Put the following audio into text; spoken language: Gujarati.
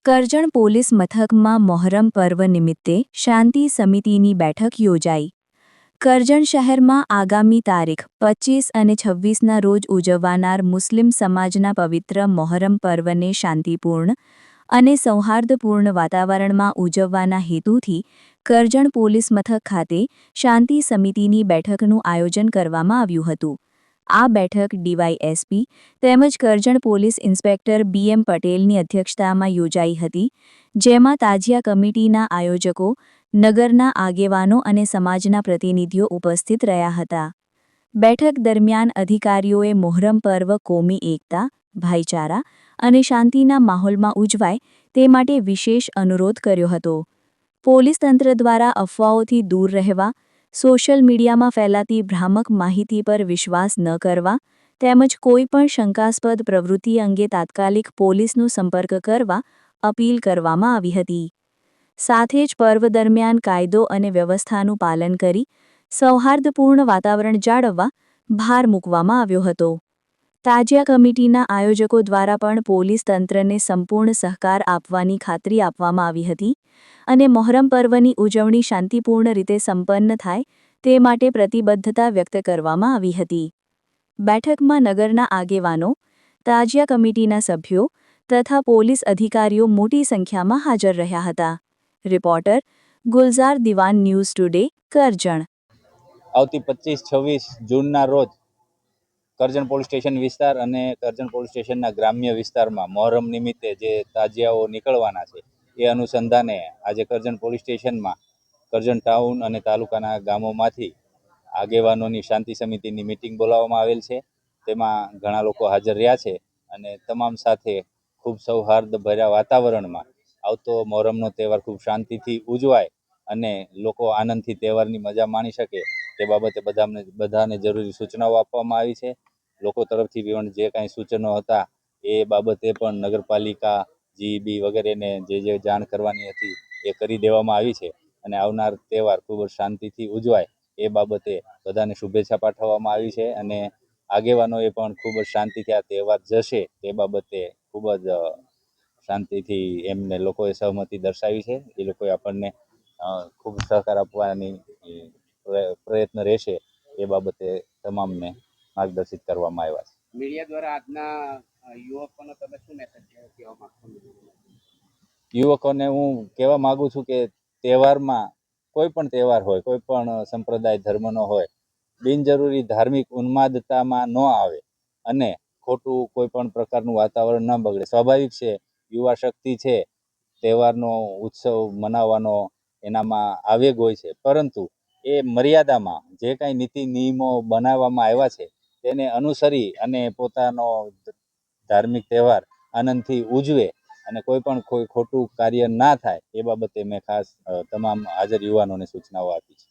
કરજણ પોલીસ મથકમાં મોહરમ પર્વ નિમિત્તે શાંતિ સમિતિની બેઠક યોજાઈ। કરજણ શહેરમાં આગામી તારીખ 25 અને 26ના રોજ ઉજવવાનાર મુસ્લિમ સમાજના પવિત્ર મોહરમ પર્વને શાંતિપૂર્ણ અને સૌહાર્દપૂર્ણ વાતાવરણમાં ઉજવવાના હેતુથી કરજણ પોલીસ મથક ખાતે શાંતિ સમિતિની બેઠકનું આયોજન કરવામાં આવ્યું હતું। આ બેઠક ડીવાયએસપી તેમજ કરજણ પોલીસ ઇન્સ્પેક્ટર બીએમ પટેલની અધ્યક્ષતામાં યોજાઈ હતી, જેમાં તાજિયા કમિટીના આયોજકો, નગરના આગેવાનો અને સમાજના પ્રતિનિધિઓ ઉપસ્થિત રહ્યા હતા। બેઠક દરમિયાન અધિકારીઓએ મોહરમ પર્વ કોમી એકતા, ભાઈચારા અને શાંતિના માહોલમાં ઉજવાય તે માટે વિશેષ અનુરોધ કર્યો હતો। પોલીસ તંત્ર દ્વારા અફવાઓથી દૂર રહેવા, સોશિયલ મીડિયામાં ફેલાતી ભ્રામક માહિતી પર વિશ્વાસ ન કરવા તેમજ કોઈપણ શંકાસ્પદ પ્રવૃત્તિ અંગે તાત્કાલિક પોલીસનો સંપર્ક કરવા અપીલ કરવામાં આવી હતી। સાથે જ પર્વ દરમિયાન કાયદો અને વ્યવસ્થાનું પાલન કરી સૌહાર્દપૂર્ણ વાતાવરણ જાળવવા ભાર મૂકવામાં આવ્યો હતો। તાજિયા કમિટીના આયોજકો દ્વારા પણ પોલીસ તંત્રને સંપૂર્ણ સહકાર આપવાની ખાતરી આપવામાં આવી હતી અને મોહરમ પર્વની ઉજવણી શાંતિપૂર્ણ રીતે સંપન્ન થાય તે માટે પ્રતિબદ્ધતા વ્યક્ત કરવામાં આવી હતી। બેઠકમાં નગરના આગેવાનો, તાજિયા કમિટીના સભ્યો તથા પોલીસ અધિકારીઓ મોટી સંખ્યામાં હાજર રહ્યા હતા। રિપોર્ટર ગુલઝાર દિવાન, ન્યૂઝ ટુડે, કરજણ। આવતી 25-26 જૂનના રોજ કરજણ પોલીસ સ્ટેશન વિસ્તાર અને કરજણ પોલીસ સ્ટેશનના ગ્રામ્ય વિસ્તારમાં મોહરમ નિમિત્તે જે તાજિયાઓ નીકળવાના છે એ અનુસંધાને આજે કરજણ પોલીસ સ્ટેશનમાં કરજણ ટાઉન અને તાલુકાના ગામોમાંથી આગેવાનોની શાંતિ સમિતિની મિટિંગ બોલાવવામાં આવેલ છે। તેમાં ઘણા લોકો હાજર રહ્યા છે અને તમામ સાથે ખૂબ સૌહાર્દભર્યા વાતાવરણમાં આવતો મોહરમનો તહેવાર ખૂબ શાંતિથી ઉજવાય અને લોકો આનંદથી તહેવારની મજા માણી શકે તે બાબતે બધાને જરૂરી સૂચનાઓ આપવામાં આવી છે। લોકો તરફથી પણ જે કાંઈ સૂચનો હતા એ બાબતે પણ નગરપાલિકા, જીઈબી વગેરેને જે જાણ કરવાની હતી એ કરી દેવામાં આવી છે અને આવનાર તહેવાર ખૂબ જ શાંતિથી ઉજવાય એ બાબતે બધાને શુભેચ્છા પાઠવવામાં આવી છે અને આગેવાનોએ પણ ખૂબ જ શાંતિથી આ તહેવાર જશે તે બાબતે ખૂબ જ શાંતિથી એમને લોકોએ સહમતિ દર્શાવી છે। એ લોકોએ આપણને ખૂબ સહકાર આપવાની પ્રયત્ન રહેશે એ બાબતે તમામને માર્ગદર્શિત કરવામાં આવ્યા છે। મીડિયા દ્વારા આજના યુવકોને તમે શું મેસેજ કહેવા માંગશો? યુવકોને હું કહેવા માગું છું કે તહેવારમાં કોઈ પણ તહેવાર હોય, કોઈ પણ સંપ્રદાય ધર્મનો હોય, બિનજરૂરી ધાર્મિક ઉન્માદતામાં ન આવે અને ખોટું કોઈ પણ પ્રકારનું વાતાવરણ ન બગડે। સ્વાભાવિક છે, યુવા શક્તિ છે, તહેવારનો ઉત્સવ મનાવવાનો એનામાં આવેગ હોય છે, પરંતુ એ મર્યાદામાં જે કાંઈ નીતિ નિયમો બનાવવામાં આવ્યા છે તેને અનુસરી અને પોતાનો ધાર્મિક તહેવાર આનંદથી ઉજવે અને કોઈ ખોટું કાર્ય ના થાય એ બાબતે મેં ખાસ તમામ હાજર યુવાનોને સૂચનાઓ આપી છે।